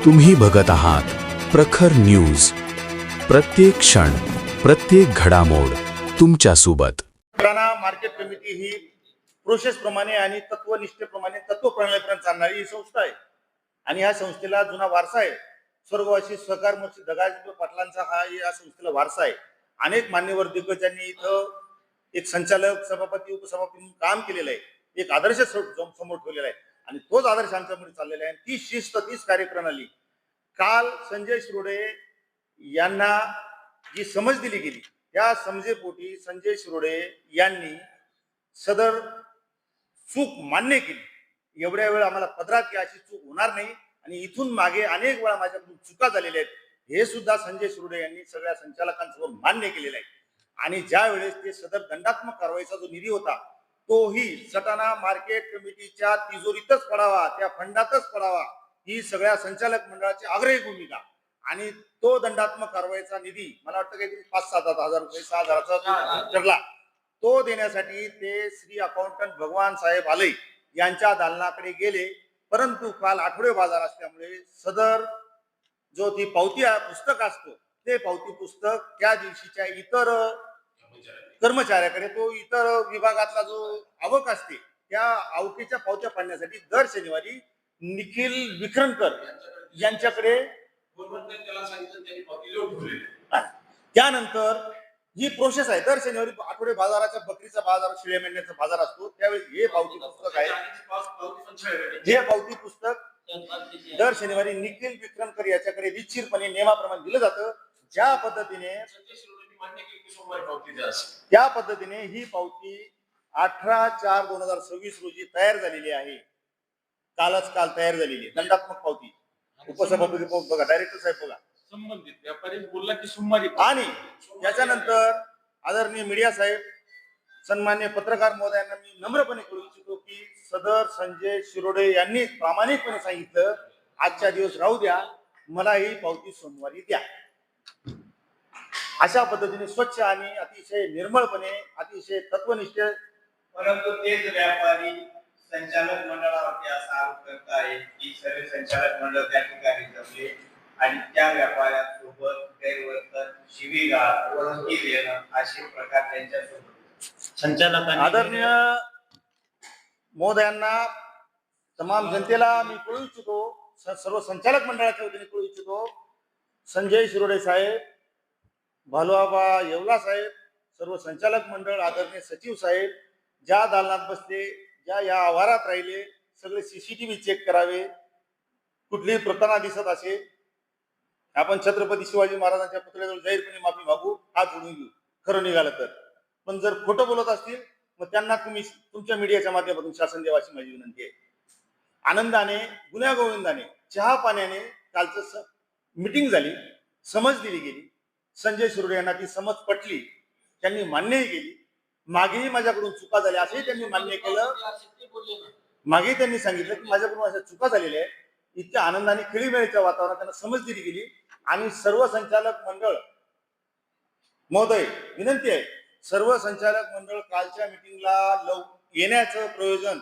तुम्ही बघत आहात प्रखर न्यूज. प्रत्येक क्षण, प्रत्येक घडामोड तुमच्या सोबत. बुलढाणा मार्केट कमिटी ही प्रोसेस प्रमाणे आणि तत्वनिष्ठेप्रमाणे तत्वप्रणालीपर्यंत चालणारी ही संस्था आहे आणि या संस्थेला जुना वारसा आहे. स्वर्गवासी सहकार मंत्री दगाजी पाटलांचा हा या संस्थेला वारसा आहे. अनेक मान्यवर दिग्गजांनी इथं एक संचालक, सभापती, उपसभापती म्हणून काम केलेलं आहे. एक आदर्श समोर ठेवलेला आहे आणि तोच आदर्श आमच्यामध्ये चाललेला आहे. ती शिस्त, तीच कार्यप्रणाली काल संजय शिरोडे यांना जी समज दिली गेली, त्या समजेपोटी संजय शिरोडे यांनी सदर चूक मान्य केली. एवढ्या वेळ आम्हाला पदरात की अशी चूक होणार नाही आणि इथून मागे अनेक वेळा माझ्याकडून चुका झालेल्या आहेत, हे सुद्धा संजय शिरोडे यांनी सगळ्या संचालकांसमोर मान्य केलेलं आहे. आणि ज्या वेळेस ते सदर दंडात्मक कारवाईचा जो निधी होता तोही सटाणा मार्केट कमिटीच्या तिजोरीतच पडावा, त्या फंडातच पडावा, ही सगळ्या संचालक मंडळाची आग्रही भूमिका. आणि तो दंडात्मक कारवाईचा निधी मला वाटतं काहीतरी 5-7 हजार रुपये, 6,000चा ठरला. तो देण्यासाठी ते श्री अकाउंटंट भगवान साहेब आले यांच्या दालनाकडे गेले. परंतु काल आठवडे बाजार असल्यामुळे सदर जो ती पावती पुस्तक असतो ते पावती पुस्तक त्या दिवशीच्या इतर कर्मचाऱ्याकडे, तो इतर विभागातला जो आवक असते त्या आवकेच्या पावत्या पाडण्यासाठी दर शनिवारी निखिल विखरणकर यांच्याकडे त्यानंतर ही प्रोसेस आहे. दर शनिवारी आठवडे बाजाराचा बकरीचा बाजार, शिळ्या मेंढ्याचा बाजार असतो, त्यावेळी हे पावती पुस्तक आहे. हे पावती पुस्तक दर शनिवारी निखिल विक्रमकर याच्याकडे निश्चितपणे नियमाप्रमाणे दिलं जातं. ज्या पद्धतीने ही पावती 18/4/2026 रोजी तयार झालेली आहे. काल तयार झालेली आहे दंडात्मक पावती. उपसभापती बघा, डायरेक्टर साहेब बघा, संबंधित व्यापारी बोलला की सोमवारी. आणि त्याच्यानंतर आदरणीय मीडिया साहेब, सन्मान्य पत्रकार महोदयांना मी नम्रपणे कळू इच्छितो की सदर संजय शिरोडे यांनी प्रामाणिकपणे सांगितलं, आजच्या दिवस राहू द्या, मला ही पावती सोमवारी द्या. अशा पद्धतीने स्वच्छ आणि अतिशय निर्मळपणे, अतिशय तत्वनिष्ठ. परंतु तेच व्यापारी संचालक मंडळावरती असा आरोप करत आहेत की सर्व संचालक मंडळ त्या ठिकाणी जमले आणि त्या व्यापाऱ्यांसोबत गैरवर्तन, शिवीगाळ, धमकी देणं असे प्रकार त्यांच्यासोबत संचालकांनी. आदरणीय महोदयांना, तमाम जनतेला मी कळू इच्छितो, सर्व संचालक मंडळाच्या वतीने कळू इच्छितो, संजय शिरोडे साहेब, भालुआबा येवला साहेब, सर्व संचालक मंडळ, आदरणीय सचिव साहेब, ज्या दालनात बसले, ज्या या आवारात राहिले, सगळे CCTV चेक करावे. कुठलीही प्रतारणा दिसत असेल, आपण छत्रपती शिवाजी महाराजांच्या पुतळ्याजवळ जाहीरपणे माफी मागू, हात जोडून घेऊ खरं निघालं तर. पण जर खोटं बोलत असतील मग त्यांना तुम्ही तुमच्या मीडियाच्या माध्यमातून शासन देवाची माझी विनंती आहे. आनंदाने, गुण्यागोविंदाने, चहा पाण्याने कालचं मीटिंग झाली, समज दिली गेली. संजय शिरोडे यांना ती समज पटली, त्यांनी मान्यही केली. मागेही माझ्याकडून चुका झाल्या असंही त्यांनी मान्य केलं. मागेही त्यांनी सांगितलं की माझ्याकडून अशा चुका झालेल्या आहेत. इतक्या आनंदाने, खेळीमेळीच्या वातावरणात त्यांना समज दिली गेली. आणि सर्व संचालक मंडळ महोदय, विनंती आहे, सर्व संचालक मंडळ कालच्या मिटिंगला येण्याचं प्रयोजन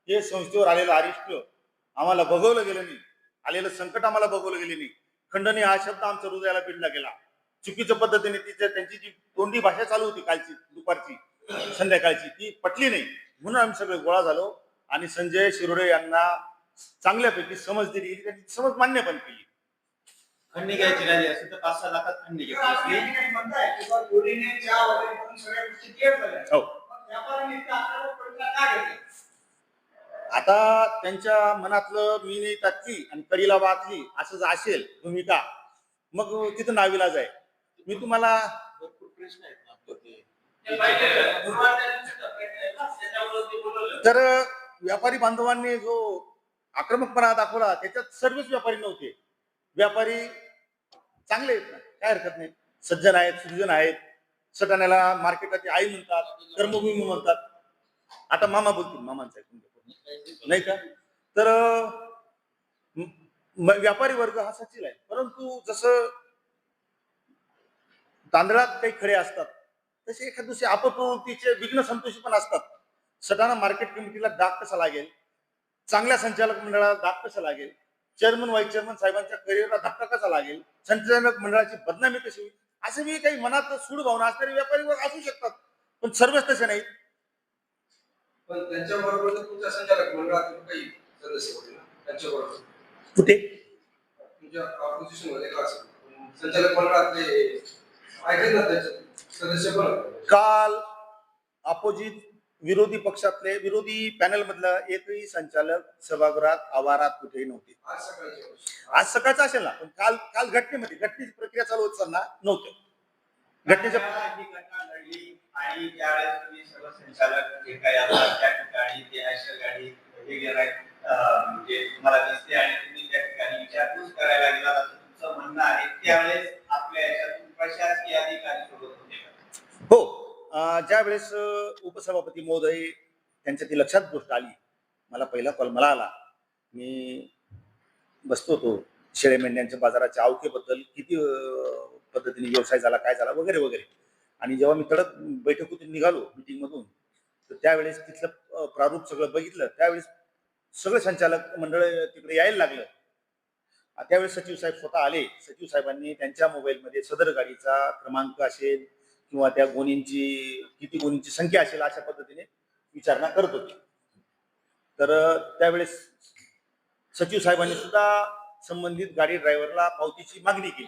हे संस्थेवर आलेलं अरिष्ट आम्हाला बघवलं गेलं नाही, आलेलं संकट आम्हाला बघवलं गेले नाही. खंडणी हा शब्द आमच्या हृदयाला पिडला गेला. चुकीच्या पद्धतीने त्यांची जी तोंडी भाषा चालू होती कालची दुपारची संध्याकाळची, ती पटली नाही. म्हणून आम्ही सगळे गोळा झालो आणि संजय शिरोडे यांना चांगल्यापैकी समज दिली गेली. त्यांनी समज मान्य पण केली. खंडणी घ्यायची राहिली असेल तर 5-6 लाखात खंडणी घ्यायची. हो, आता त्यांच्या मनातलं मी नाही टाकली आणि कडीला वाचली असं जर असेल भूमिका, मग तिथं नाविलाज आहे. मी तुम्हाला भरपूर प्रश्न आहेत ना आपले ते. तर व्यापारी बांधवांनी जो आक्रमकपणा दाखवला त्याच्यात सर्वच व्यापारी नव्हते. व्यापारी चांगले आहेत ना, काय हरकत नाही, सज्जन आहेत, सुजन आहेत. सटाण्याला मार्केटाची आई म्हणतात, कर्मभूमी म्हणतात. आता मामा बोलतील, मामांचा नाही का. तर व्यापारी वर्ग हा सचिल आहे. परंतु जसं तांदळात काही खडे असतात तसे एखाद दुसरे अपप्रवृत्तीचे विघ्न संतोषी पण असतात. सटाणा मार्केट कमिटीला डाग कसा लागेल, चांगल्या संचालक मंडळाला डाग कसा लागेल, चेअरमन व्हाईस चेअरमन साहेबांच्या करिअरला धक्का कसा लागेल, संचालक मंडळाची बदनामी कशी होईल, असे मी काही मनात सूड भावना असणारे व्यापारी वर्ग असू शकतात, पण सर्वच तसे नाही. पण त्यांच्याबरोबर तुमच्या संचालक मंडळातील काही सदस्य होते ना, त्यांच्याबरोबर कुठे तुमच्या ऑपोजिशन मध्ये का असेल, पण संचालक मंडळातले आहेत ना त्याचे सदस्य पण होते. काल अपोजिट विरोधी पक्षातले विरोधी पॅनल मधला एकही संचालक सभागृहात आवारात कुठेही नव्हते. आज सकाळच्या वेळेस. आज सकाळचं असेल ना, पण काल काल घटनेची प्रक्रिया चालू असताना नव्हतं. घटनेच्या ही घटना घडली आणि ज्यावेळेस तुम्ही सर्व संचालक जे काही असतात त्या ठिकाणी ते अशा गाडी हे गेलाय म्हणजे तुम्हाला दिसते आणि तुम्ही त्या ठिकाणी विचारपूस करायला गेला असं तुमचं म्हणणं आहे, त्यावेळेस आपल्या याच्यातून प्रशासकीय अधिकारी सोबत होते का? हो, ज्या वेळेस उपसभापती महोदय त्यांच्या ती लक्षात गोष्ट आली, मला पहिला कॉल मला आला. मी बसतो होतो शेळ्या मेंढ्यांच्या बाजाराच्या आवकेबद्दल किती पद्धतीने व्यवसाय झाला, काय झाला वगैरे वगैरे. आणि जेव्हा मी तडक बैठकीतून निघालो मीटिंग मधून, तर त्यावेळेस तिथलं प्रारूप सगळं बघितलं. त्यावेळेस सगळे संचालक मंडळ तिकडे यायला लागलं. त्यावेळेस सचिव साहेब स्वतः आले. सचिव साहेबांनी त्यांच्या मोबाईलमध्ये सदर गाडीचा क्रमांक असेल किंवा त्या गोणींची किती गोणींची संख्या असेल अशा पद्धतीने विचारणा करत होते. तर त्यावेळेस सचिव साहेबांनी सुद्धा संबंधित गाडी ड्रायव्हरला पावतीची मागणी केली.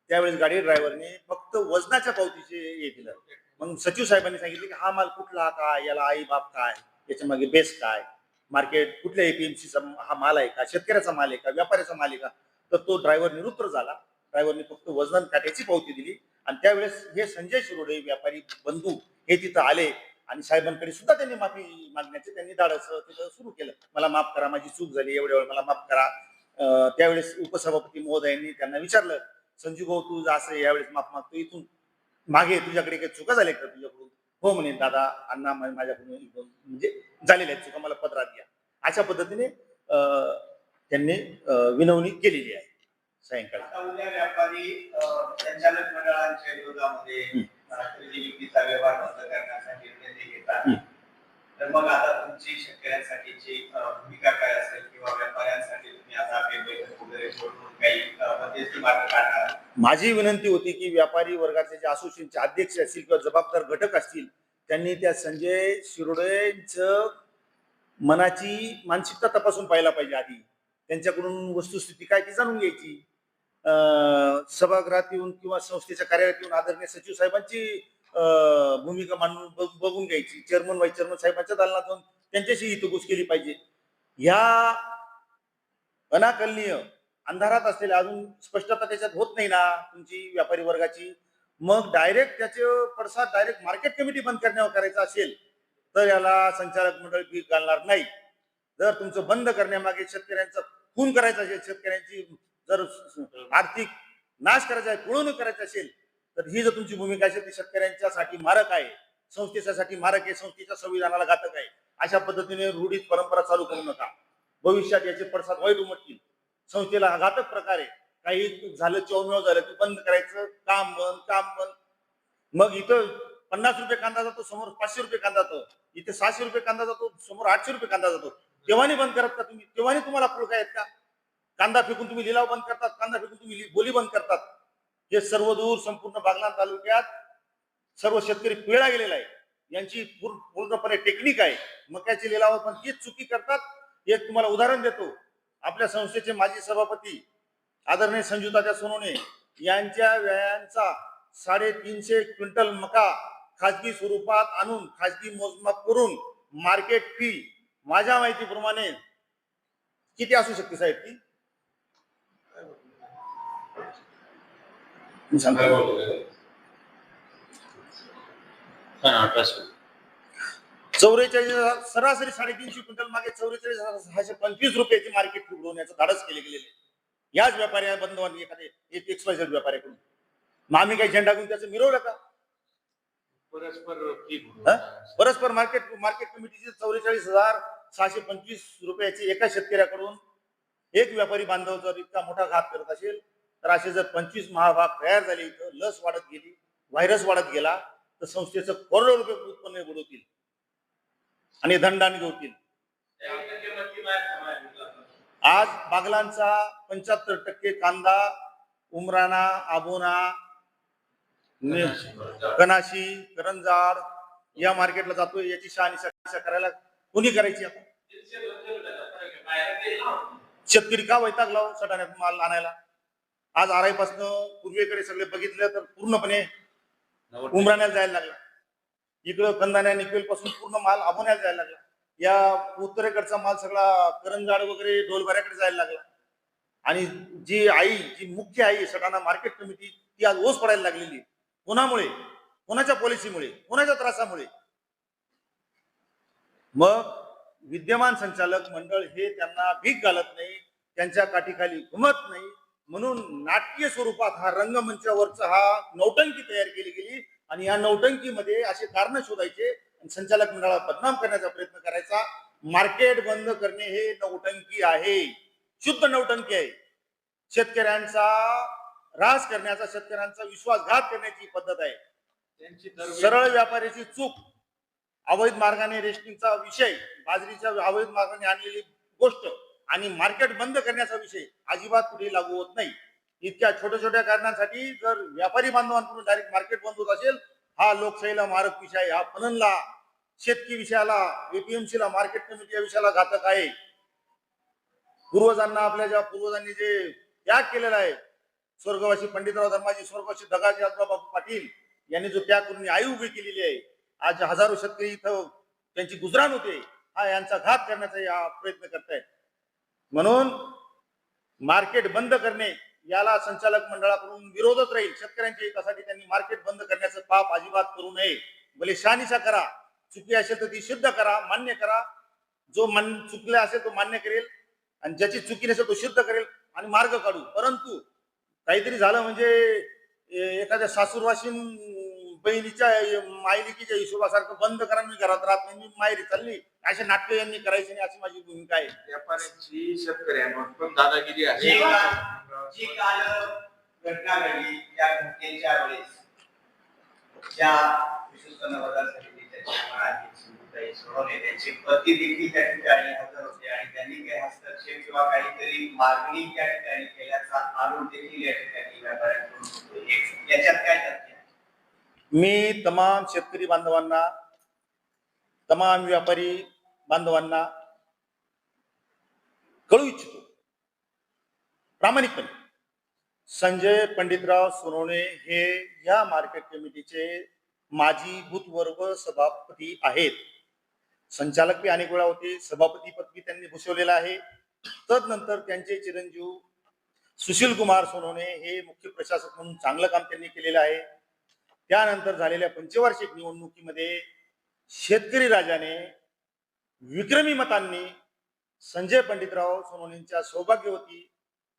त्यावेळेस गाडी ड्रायव्हरने फक्त वजनाच्या पावतीचे हे दिलं. मग सचिव साहेबांनी सांगितले की हा माल कुठला, काय, याला आई बाप काय, याच्या मागे बेस काय, मार्केट कुठल्या एपीएमसीचा हा माल आहे का, शेतकऱ्याचा माल आहे का, व्यापाऱ्याचा माल आहे का. तर तो ड्रायव्हर निरुत्तर झाला. ड्रायव्हरने फक्त वजन काट्याची पावती दिली. आणि त्यावेळेस हे संजय शिरोडे व्यापारी बंधू हे तिथं आले आणि साहेबांकडे सुद्धा त्यांनी माफी मागण्याचे त्यांनी धाडस तिथं सुरू केलं. मला माफ करा, माझी चूक झाली, एवढ्या वेळ मला माफ करा. त्यावेळेस उपसभापती महोदयांनी त्यांना विचारलं, संजू भाऊ तू असं यावेळेस माफ मागतो, इथून मागे तुझ्याकडे काही चुका झाल्या का तुझ्याकडून? हो म्हणे दादा अण्णा माझ्याकडून म्हणजे झालेल्या आहेत चुका, मला पत्रात द्या. अशा पद्धतीने त्यांनी विनवणी केलेली आहे. सायंकाळी आता उद्या व्यापारी संचालक मंडळांच्या विरोधामध्ये खरेदी विक्रीचा व्यवहार बंद करण्यासाठी निर्णय घेतात, तर मग आता तुमची शेतकऱ्यांसाठीची भूमिका काय असेल किंवा व्यापाऱ्यांसाठी तुम्ही आता बैठक वगैरे बोलून काही मध्यस्थी मार्ग काढणार? माझी विनंती होती की व्यापारी वर्गाचे जे असोसिएशनचे अध्यक्ष असतील किंवा जबाबदार घटक असतील त्यांनी त्या संजय शिरोडेंचं मनाची मानसिकता तपासून पाहायला पाहिजे. आधी त्यांच्याकडून वस्तुस्थिती काय ती जाणून घ्यायची. सभागृहात येऊन किंवा संस्थेच्या कार्यालयात येऊन आदरणीय सचिव साहेबांची भूमिका मांडून बघून घ्यायची. चेअरमन व्हाईस चेअरमन साहेबांच्या दालनात जाऊन त्यांच्याशी हितगुज केली पाहिजे. ह्या अनाकलनीय अंधारात असलेल्या अजून स्पष्टता त्याच्यात होत नाही ना तुमची व्यापारी वर्गाची, मग डायरेक्ट त्याचे पडसाद डायरेक्ट मार्केट कमिटी बंद करण्यावर करायचा असेल तर याला संचालक मंडळ भीक घालणार नाही. जर तुमचं बंद करण्यामागे शेतकऱ्यांचा खून करायचा असेल, शेतकऱ्यांची जर आर्थिक नाश करायचा आहे, पिळवणूक करायची असेल, तर ही जर तुमची भूमिका असेल ती शेतकऱ्यांच्यासाठी मारक आहे, संस्थेसाठी मारक आहे, संस्थेच्या संविधानाला घातक आहे. अशा पद्धतीने रूढीत परंपरा चालू करू नका. भविष्यात याचे पडसाद वाईट उमटतील. संस्थेला घातक प्रकारे काही झालं, चौमेव झालं की बंद करायचं, काम बंद. मग इथं 50 रुपये कांदा जातो, समोर 500 रुपये कांदा जातो. इथे 600 रुपये कांदा जातो, समोर 800 रुपये कांदा जातो. तेव्हानी बंद करत का तुम्ही? तेव्हानी तुम्हाला पुळका आहेत का? कांदा फेकून तुम्ही लिलाव बंद करतात, कांदा फेकून तुम्ही बोली बंद करतात. हे सर्व दूर संपूर्ण बागलाण तालुक्यात सर्व शेतकरी पिळला गेलेला आहे. यांची पूर्णपणे टेक्निक आहे. मक्याचे लिलाव पण तीच चुकी करतात. एक तुम्हाला उदाहरण देतो. आपल्या संस्थेचे माजी सभापती आदरणीय संजुतात्या सोनवणे यांच्या व्यायांचा 350 क्विंटल मका खाजगी स्वरूपात आणून खाजगी मोजमाप करून मार्केट फी माझ्या माहितीप्रमाणे किती असू शकते साहेब ती? मी सांगतो 44 सरासरी 350 क्विंटल मागे 44,625 रुपयाची मार्केट फी उडवण्याचं धाडस केले गेलेले याच व्यापाऱ्या बंधवांनी एखादे एक XYZ व्यापाऱ्याकडून. मग आम्ही काही झेंडा घेऊन त्याचं मिरवलं का? परस्पर मार्केट कमिटीची 44,625 रुपयाची एका शेतकऱ्याकडून एक व्यापारी बांधव जर इतका मोठा घात करत असेल तर असे जर 25 महाभाग तयार झाले, इथं लस वाढत गेली, व्हायरस वाढत गेला तर संस्थेचं करोडो रुपये उत्पन्न बुडवतील आणि दंडाने होतील. आज बागलांचा 75% कांदा उमराणा, आबोना, कनाशी, करंजाड या मार्केटला जातोय. याची शहानिशा करायला कोणी करायची आता? शेतकरी का वैतागला हो सटाण्यात माल आणायला? आज आराईपासनं पूर्वेकडे सगळे बघितलं तर पूर्णपणे उमराण्याला जायला लागला. इकडं कंदाण्या निकवेल पासून पूर्ण माल आबोण्याला जायला लागला. या उत्तरेकडचा माल सगळा करंजाड वगैरे ढोलभऱ्याकडे जायला लागला. आणि जी मुख्य आई सटाणा मार्केट कमिटी ती आज ओस पडायला लागलेली. कोणामुळे? कोणाच्या पॉलिसीमुळे? कोणाच्या त्रासामुळे? मग विद्यमान संचालक मंडळ हे त्यांना भीक घालत नाही, त्यांच्या काठीखाली घुमत नाही, म्हणून नाट्य स्वरूपात हा रंगमंचावरचा हा नौटंकी तयार केली गेली. आणि या नौटंकीमध्ये असे कारण शोधायचे आणि संचालक मंडळाला बदनाम करण्याचा प्रयत्न करायचा. मार्केट बंद करणे हे नौटंकी आहे, शुद्ध नौटंकी आहे. शेतकऱ्यांचा ऱ्हास करण्याचा, शेतकऱ्यांचा विश्वासघात करण्याची पद्धत आहे. सरळ व्यापाऱ्याची चूक, अवैध मार्गाने रेशनिंगचा विषय, बाजरीच्या अवैध मार्गाने आणलेली गोष्ट आणि मार्केट बंद करण्याचा विषय अजिबात कुठे लागू होत नाही. इतक्या छोट्या छोट्या कारणांसाठी जर व्यापारी बांधवांकडून डायरेक्ट मार्केट बंद होत असेल, हा लोकशाहीला मारक विषय आहे. हा पणनला, शेतकी विषयाला, एपीएमसी ला, मार्केट कमिटी या विषयाला घातक आहे. पूर्वजांना, आपल्या ज्या पूर्वजांनी जे त्याग केलेला आहे, स्वर्गवासी पंडितराव धर्माजी, स्वर्गवासी दगाजी आजोबापू पाटील यांनी जो त्याग करून आई उभी केलेली आहे, आज हजारो शेतकरी इथं त्यांची गुजराण होते, हा यांचा घात करण्याचा या प्रयत्न करतायत. म्हणून मार्केट बंद करणे याला संचालक मंडळाकडून विरोधच राहील. शेतकऱ्यांच्या हितासाठी त्यांनी मार्केट बंद करण्याचं पाप अजिबात करू नये. भले शहानिशा करा, चुकी असेल तर ती सिद्ध करा, मान्य करा. जो चुकला असेल तो मान्य करेल आणि ज्याची चुकी नसेल तो सिद्ध करेल आणि मार्ग काढू. परंतु काहीतरी झालं म्हणजे एखाद्या सासूरवाशीन बहिणीच्या मायलिकीच्या हिशोबासारखं बंद करा, मी घरात राहत नाही, मी माहेरी चालली, असे नाटक यांनी करायचे नाही, अशी माझी भूमिका आहे. व्यापाऱ्यांची शेतकऱ्यांवर पण दादागिरी आहे. जी काल घटना घडली त्या घटनेच्या वेळेस ज्या विशिष्ट मतदार समितीच्या चेअरमन आहेत सुनीताई सोनवणे, त्यांचे पती देखील त्या ठिकाणी हजर होते आणि त्यांनी काही हस्तक्षेप किंवा काहीतरी मागणी त्या ठिकाणी केल्याचा आरोप देखील या ठिकाणी व्यापाऱ्यांकडून होतो. याच्यात काय तथ्य? मी तमाम शेतकरी बांधवांना, तमाम व्यापारी बांधवांना कळू इच्छितो प्रामाणिकपणे, संजय पंडितराव सोनवणे हे या मार्केट कमिटीचे माजी भूतवर्ग सभापती आहेत. संचालक बी अनेक वेळा होते, सभापती पद त्यांनी भूषवलेलं आहे. तदनंतर त्यांचे चिरंजीव सुशील कुमार सोनवणे हे मुख्य प्रशासक म्हणून चांगलं काम त्यांनी केलेलं आहे. त्यानंतर झालेल्या पंचवार्षिक निवडणुकीमध्ये शेतकरी राजाने विक्रमी मतांनी संजय पंडितराव सोनवणेंच्या सौभाग्यवती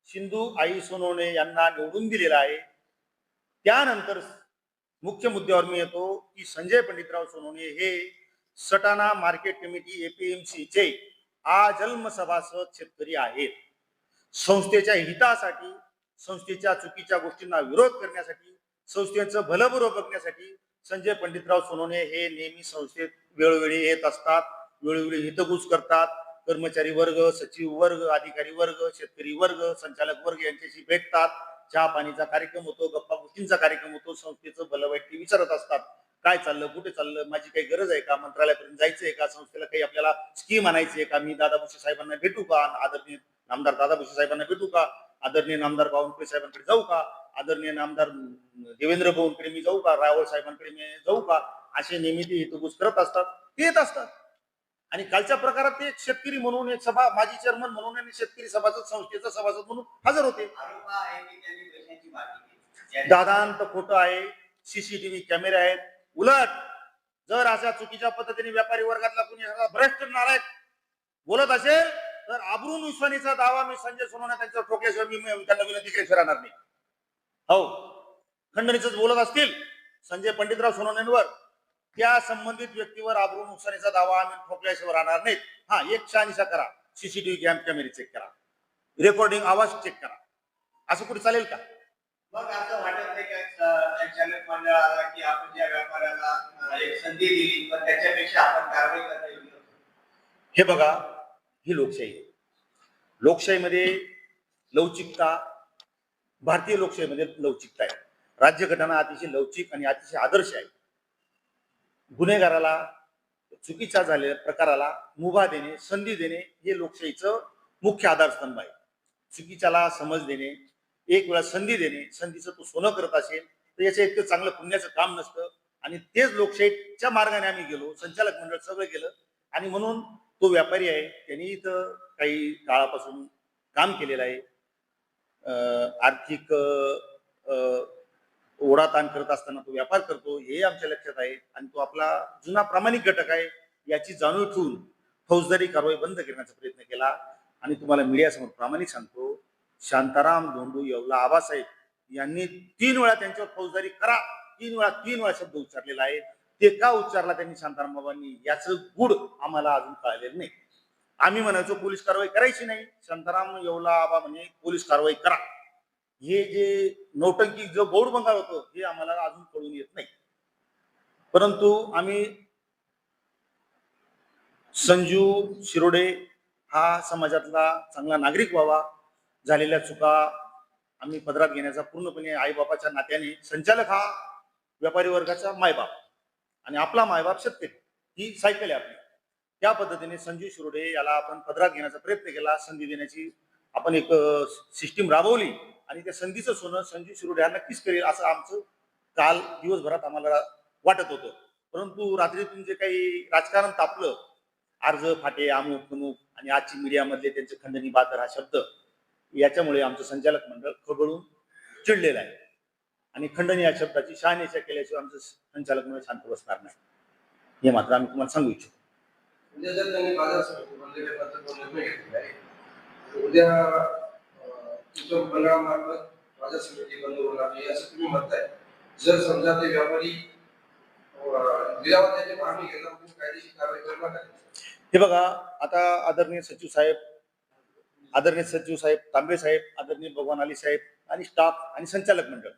सिंधू आई सोनवणे यांना निवडून दिलेला आहे. त्यानंतर मुख्य मुद्द्यावर मी येतो की संजय पंडितराव सोनवणे हे सटाणा मार्केट कमिटी एपीएमसी चे आजन्म सभासद शेतकरी आहेत. संस्थेच्या हितासाठी, संस्थेच्या चुकीच्या गोष्टींना विरोध करण्यासाठी, संस्थेचं भलंबुरं बघण्यासाठी संजय पंडितराव सोनवणे हे नेहमी संस्थेत वेळोवेळी येत असतात, वेळोवेळी हितगुज करतात. कर्मचारी वर्ग, सचिव वर्ग, अधिकारी वर्ग, शेतकरी वर्ग, संचालक वर्ग यांच्याशी भेटतात. चहा पाणीचा कार्यक्रम होतो, गप्पा गोष्टींचा कार्यक्रम होतो. संस्थेचं भलं वाईट विचारत असतात. काय चाललं, कुठे चाललं, माझी काही गरज आहे का, मंत्रालयापर्यंत जायचंय का, संस्थेला काही आपल्याला स्कीम आणायची आहे का, मी दादा भुसे साहेबांना भेटू का, आदरणीय नामदार दादा भुसे साहेबांना भेटू का, आदरणीय नामदार बावनकुळे साहेबांकडे जाऊ का, आदरणीय नामदार देवेंद्र भाऊंकडे मी जाऊ का, रावळ साहेबांकडे मी जाऊ का, असे नेहमी ते हितगुज करत असतात, ते येत असतात. आणि कालच्या प्रकारात ते एक शेतकरी म्हणून, एक सभा माजी चेअरमन म्हणून आणि शेतकरी सभासद, संस्थेचा सभासद म्हणून हजर होते. दादांत खोटं आहे, सीसीटीव्ही कॅमेरे आहेत. उलट जर अशा चुकीच्या पद्धतीने व्यापारी वर्गातला कोणी भ्रष्ट नालायक बोलत असेल तर आबरून विश्वानीचा दावा मी संजय सोनवणे त्यांच्यावर ठोकल्याशिवाय मी त्यांना विनंती केली राहणार नाही. हो, खंडणीच बोलत असतील संजय पंडितराव सोनवणेंवर, त्या संबंधित व्यक्तीवर आबरून नुकसानीचा दावा आम्ही ठोकल्याशिवाय राहणार नाहीत. हा, एक शहानिशा करा, सीसीटीव्ही कॅमेरे चेक करा, रेकॉर्डिंग आवाज चेक करा. असं कुठे चालेल का? मग असं वाटत नाही का संचालक मंडळाला की आपण ज्या व्यापाऱ्याला एक संधी दिली पण त्याच्यापेक्षा आपण कारवाई करता येईल? हे बघा, ही लोकशाही आहे. लोकशाहीमध्ये लवचिकता, भारतीय लोकशाहीमध्ये लवचिकता आहे. राज्यघटना अतिशय लवचिक आणि अतिशय आदर्श आहे. गुन्हेगाराला, चुकीच्या झालेल्या प्रकाराला मुभा देणे, संधी देणे हे लोकशाहीचं मुख्य आधारस्तंभ आहे. चुकीच्याला समज देणे, एक वेळा संधी देणे, संधीचं तो सोनं करत असेल तर याच्या इतकं चांगलं पुण्याचं काम नसतं. आणि तेच लोकशाहीच्या मार्गाने आम्ही गेलो, संचालक मंडळ सगळं केलं. आणि म्हणून तो व्यापारी आहे, त्यांनी इथं काही काळापासून काम केलेलं आहे. आर्थिक ओढाताण करत असताना तो व्यापार करतो हे आमच्या लक्षात आहे. आणि तो आपला जुना प्रामाणिक घटक आहे याची जाणीव ठेवून फौजदारी कारवाई बंद करण्याचा प्रयत्न केला. आणि तुम्हाला मीडियासमोर प्रामाणिक सांगतो, शांताराम धोंडू येवला आबासाहेब यांनी 3 वेळा त्यांच्यावर फौजदारी करा, 3 वेळा शब्द उच्चारलेला आहे. ते का उच्चारला त्यांनी शांताराम बाबांनी याचं गुढ आम्हाला अजून कळलेलं नाही. आम्ही म्हणायचो पोलीस कारवाई करायची नाही, शांताराम येवला आबा म्हणे पोलीस कारवाई करा. हे जे नौटंकी जो गौडबंगाल होतं हे आम्हाला अजून कळून येत नाही. परंतु आम्ही संजू शिरोडे हा समाजातला चांगला नागरिक व्हावा, झालेल्या चुका आम्ही पदरात घेण्याचा पूर्णपणे आईबापाच्या नात्याने, संचालक हा व्यापारी वर्गाचा मायबाप आणि आपला मायबाप शेतकरी ही सायकल आहे आपली. त्या पद्धतीने संजू शिरोडे याला आपण पदरात घेण्याचा प्रयत्न केला, संधी देण्याची आपण एक सिस्टीम राबवली. आणि त्या संधीचं सोनं संजू शिरोडे हा नक्कीच करेल असं आमचं काल दिवसभरात आम्हाला वाटत होतं. परंतु रात्रीतून जे काही राजकारण तापलं, अर्ज फाटे, अमुक तमुक आणि आजची मीडियामधले त्यांचे खंडणी बहादर हा शब्द, याच्यामुळे आमचं संचालक मंडळ खबळून चिडलेलं आहे. आणि खंडणी या शब्दाची शहानिशा केल्याशिवाय आमचं संचालक मंडळ शांत बसणार नाही, हे मात्र आम्ही तुम्हाला सांगू इच्छितो. उद्या जर त्यांनी बाजार समिती बंद करण्याचा जो निर्णय घेतलेला आहे, उद्या तुमच्या मंडळामार्फत बाजार समिती बंद होणार नाही असं तुम्ही म्हणताय. जर समजा ते व्यापारी लिलावात त्याची मागणी केला, तुम्ही कायदेशीर कारवाई करणार का? हे बघा, आता आदरणीय सचिव साहेब तांबे साहेब, आदरणीय भगवान अली साहेब आणि स्टाफ आणि संचालक मंडळ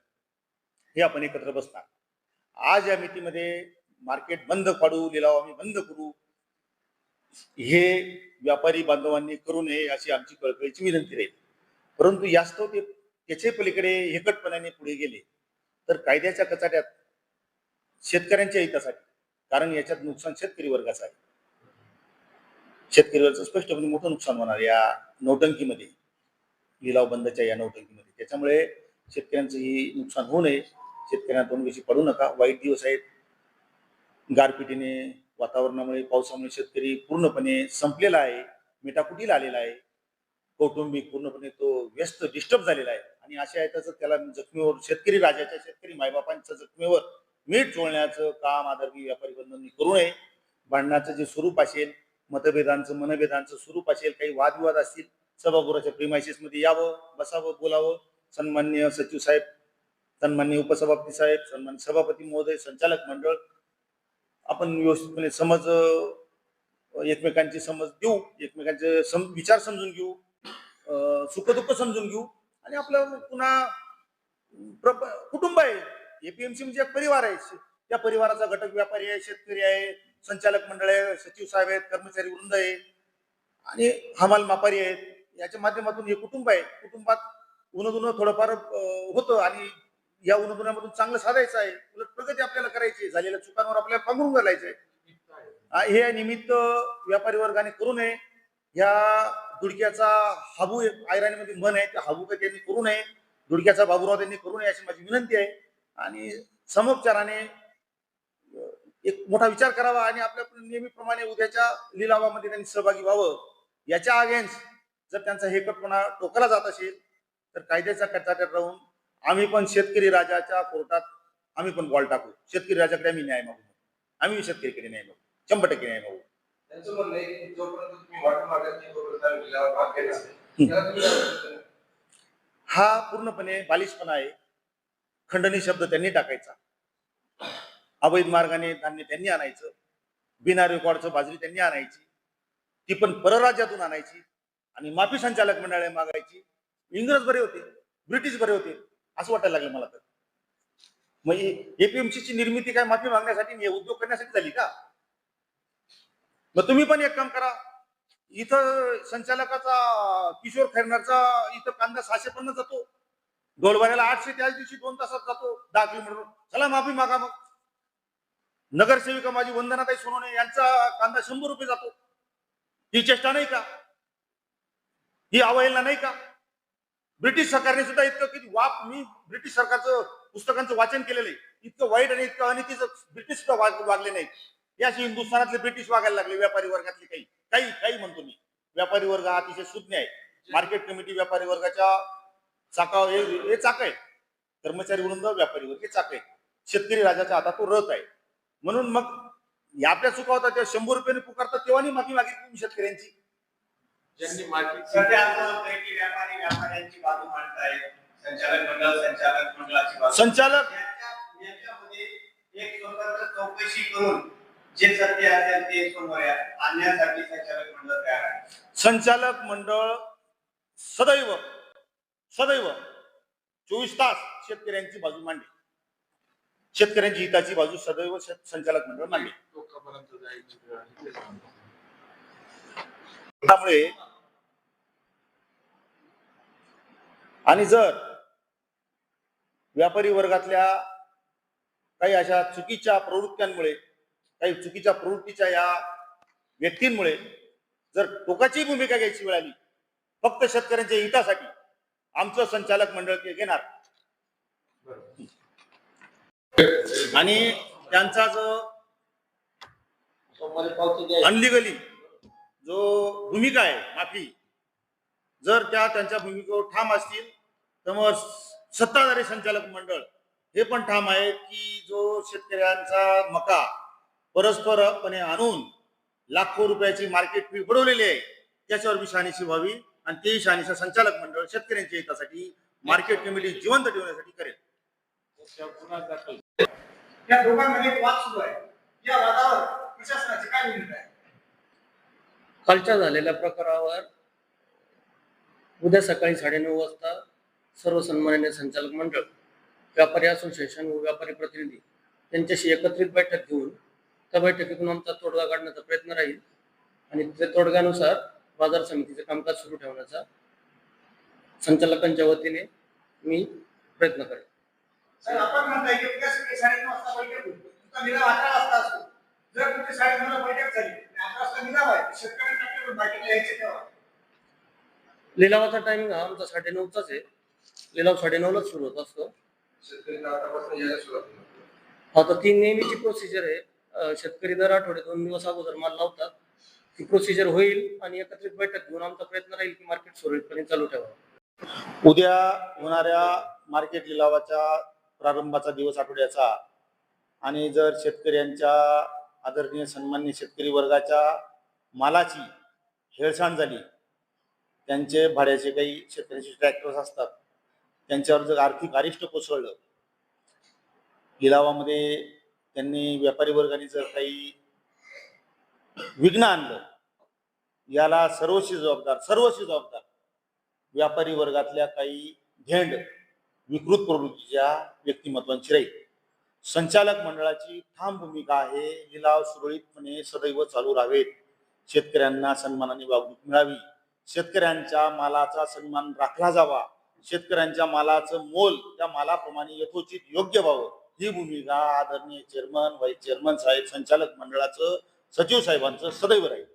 हे आपण एकत्र बसणार. आज या मितीमध्ये मार्केट बंद पाडू, लिलाव आम्ही बंद करू, हे व्यापारी बांधवांनी करू नये अशी आमची कळकळीची विनंती राहील. परंतु यास्तव ते त्याच्या पलीकडे हेकटपणाने पुढे गेले तर कायद्याच्या कचाट्यात शेतकऱ्यांच्या हितासाठी, कारण याच्यात नुकसान शेतकरी वर्गाचं आहे, शेतकरी वर्गाचं स्पष्टपणे मोठं नुकसान होणार या नौटंकीमध्ये, लिलाव बंदच्या या नौटंकीमध्ये. त्याच्यामुळे शेतकऱ्यांचंही नुकसान होऊ नये, शेतकऱ्यांना तोंडघशी पडू नका. वाईट दिवस आहेत, गारपिटीने, वातावरणामुळे, पावसामुळे शेतकरी पूर्णपणे संपलेला आहे, मेटाकुटीला आलेला आहे, कौटुंबिक पूर्णपणे तो व्यस्त डिस्टर्ब झालेला आहे. आणि अशा आहे त्याला जखमीवर, शेतकरी राजाच्या, शेतकरी मायबापांच्या जखमीवर मीठ चोळण्याचं काम आदरणीय व्यापारी बंधूंनी करू नये. भांडणाचं जे स्वरूप असेल, मनभेदांचं स्वरूप असेल, काही वादविवाद असतील, सभागृहाच्या प्रिमायसिसमध्ये यावं, बसावं, बोलावं. सन्माननीय सचिव साहेब, सन्माननीय उपसभापती साहेब, सन्माननीय सभापती महोदय, संचालक मंडळ, आपण व्यवस्थितपणे एकमेकांची समज देऊ, एकमेकांचे विचार समजून घेऊ, सुखदुःख समजून घेऊ. आणि आपलं पुन्हा कुटुंब आहे, एपीएमसी म्हणजे एक परिवार आहे. त्या परिवाराचा घटक व्यापारी आहे, शेतकरी आहे, संचालक मंडळ आहे, सचिव साहेब आहेत, कर्मचारी वृंद आहे आणि हमाल मापारी आहेत. याच्या माध्यमातून हे कुटुंब आहे. कुटुंबात उन्हदुन्ह थोडंफार होतं आणि या उन्हदुन्हामधून चांगलं साधायचं आहे, उलट प्रगती आपल्याला करायची, झालेल्या चुकांवर आपल्याला पांघरून घालायचंय. हे निमित्त व्यापारी वर्गाने करू नये. या दुडक्याचा हाबू, आयराणीमध्ये मन आहे, त्या हाबू काही त्यांनी करू नये, दुडक्याचा बाबूराव त्यांनी करू नये अशी माझी विनंती आहे. आणि समोपचाराने एक मोठा विचार करावा आणि आपल्या नेहमीप्रमाणे उद्याच्या लिलावामध्ये त्यांनी सहभागी व्हावं. याच्या अगेन्स्ट जर त्यांचा हेकटपणा टोकला जात असेल तर कायद्याच्या कचाट्यात राहून आम्ही पण शेतकरी राजाच्या कोर्टात आम्ही पण बॉल टाकू. शेतकरी राजाकडे आम्ही न्याय मागू, आम्ही शेतकरीकडे न्याय मागू, 100% न्याय मागू. त्यांचं म्हणणं आहे की जोपर्यंत तुम्ही वाटून मागत नाही तोपर्यंत लिलाव भाग घेणार नाही. त्याला तुम्ही काय म्हणता? हा पूर्णपणे बालिशपणा आहे. खंडणी शब्द त्यांनी टाकायचा, अवैध मार्गाने धान्य त्यांनी आणायचं, बिना रेकॉर्डचं बाजरी त्यांनी आणायची, ती पण परराज्यातून आणायची आणि माफी संचालक मंडळाने मागायची. इंग्रज बरे होते, ब्रिटिश बरे होते असं वाटायला लागलं मला तर. मग एपीएमसी ची निर्मिती काय माफी मागण्यासाठी, उद्योग करण्यासाठी झाली का? मग तुम्ही पण एक काम करा, इथं संचालकाचा किशोर खैरनारचा इथं कांदा 650 जातो, डोलवाऱ्याला 800, त्याच दिवशी 2 तासात जातो 10 किलोमीटर. चला माफी मागा मग. नगरसेविका माझी वंदनाताई सोनवणे यांचा कांदा 100 रुपये जातो. ही चेष्टा नाही का? ही अवहेलना नाही का? ब्रिटिश सरकारने सुद्धा इतकं किती मी ब्रिटिश सरकारचं पुस्तकांचं वाचन केलेलं आहे. इतकं वाईट आणि इतकं अनितीचं ब्रिटिश सुद्धा वागले नाही. याशी हिंदुस्थानातले ब्रिटिश वागायला लागले. व्यापारी वर्गातले काही काही काही म्हणतो मी. व्यापारी वर्ग हा अतिशय सुज्ञ आहे. मार्केट कमिटी व्यापारी वर्गाच्या चाका हे चाक आहे. कर्मचारी वृंद व्यापारी वर्ग हे चाक आहे. शेतकरी राजाच्या हातात तो रथ आहे. म्हणून मग आपल्या चुका होता त्या 100 रुपयाने पुकारतात तेव्हा माफी मागितली शेतकऱ्यांची. ज्यांनी मागितली सध्या असं होतंय की व्यापारी व्यापाऱ्यांची बाजू मांडतायत, संचालक मंडळाची बाजू. संचालक याच्यामध्ये एक स्वतंत्र चौकशी करून जे सत्य असेल ते समोर आणण्यासाठी संचालक मंडळ तयार आहे. संचालक मंडळ सदैव 24 तास शेतकऱ्यांची बाजू मांडली. शेतकऱ्यांची हिताची बाजू सदैव संचालक मंडळ मांडली. लोकांपर्यंत जायची वेळ आहे ते सांगतो. त्यामुळे आणि जर व्यापारी वर्गातल्या काही अशा चुकीच्या प्रवृत्त्यांमुळे, काही चुकीच्या प्रवृत्तीच्या या व्यक्तींमुळे जर टोकाची भूमिका घ्यायची वेळ आली फक्त शेतकऱ्यांच्या हितासाठी, आमचं संचालक मंडळ ते घेणार. आणि त्यांचा जो अनलिगली जो भूमिका आहे माफी, जर त्यांच्या भूमिकेवर ठाम असतील तर मग सत्ताधारी संचालक मंडळ हे पण ठाम आहे की जो शेतकऱ्यांचा मका परस्परपणे आणून लाखो रुपयाची मार्केट फी बुडवलेली आहे त्याच्यावर बी शहानिशा व्हावी. आणि ते शहानिशा संचालक मंडळ शेतकऱ्यांच्या हितासाठी, मार्केट कमिटी जिवंत ठेवण्यासाठी करेल. या दोघांमध्ये वाद सुरू आहे. या वादावर प्रशासनाची काय भूमिका आहे? कालच्या झालेल्या प्रकारावर उद्या सकाळी 9:30 वाजता सर्व सन्माननीय संचालक मंडळ, व्यापारी असोसिएशन व व्यापारी प्रतिनिधी यांच्याशी एकत्रित बैठक घेऊन त्या बैठकीतून आमचा तोडगा काढण्याचा प्रयत्न राहील आणि त्या तोडग्यानुसार बाजार समितीचे कामकाज सुरू ठेवण्याचा संचालकांच्या वतीने मी प्रयत्न करेन. सर, आपण म्हणताय की उद्या सकाळी 9:30 वाजता बैठक होईल. तुमचा निलाव 11 वाजता असतो. जर तुमची 9:30 ला बैठक झाली आणि 11 वाजता निलाव आहे, शेतकऱ्यांना बैठक यायची तेव्हा लिलावाचा टायमिंग हा आमचा 9:30चाच आहे. लिलाव 9:30लाच सुरू होत असतो. शेतकऱ्यांना आतापासून यायला सुरुवात होईल. आता ती नेहमीची प्रोसिजर आहे. शेतकरी दर आठवडे 2 दिवस अगोदर माल लावतात. ती प्रोसिजर होईल आणि एकत्रित बैठक घेऊन आमचा प्रयत्न राहील की मार्केट सुरळीतपणे चालू ठेवावं. उद्या होणाऱ्या मार्केट लिलावाच्या प्रारंभाचा दिवस आठवड्याचा आणि जर शेतकऱ्यांच्या आदरणीय सन्माननीय शेतकरी वर्गाच्या मालाची हेळसांड झाली, त्यांचे भाड्याचे काही शेतकऱ्यांचे ट्रॅक्टर्स असतात त्यांच्यावर जर आर्थिक अरिष्ट कोसळलं, लिलावामध्ये त्यांनी व्यापारी वर्गाने जर काही विघ्न आणलं, याला सर्वस्वी जबाबदार व्यापारी वर्गातल्या काही धेंड विकृत प्रवृत्तीच्या व्यक्तिमत्वांची राहील. संचालक मंडळाची ठाम भूमिका आहे, लिलाव सुरळीतपणे सदैव चालू राहावेत, शेतकऱ्यांना सन्मानाने वागणूक मिळावी, शेतकऱ्यांच्या मालाचा सन्मान राखला जावा, शेतकऱ्यांच्या मालाचं मोल त्या मालाप्रमाणे यथोचित योग्य व्हावं, ही भूमिका आदरणीय चेअरमन, व्हाईस चेअरमन साहेब, संचालक मंडळाचं, सचिव साहेबांचं सदैव राहील.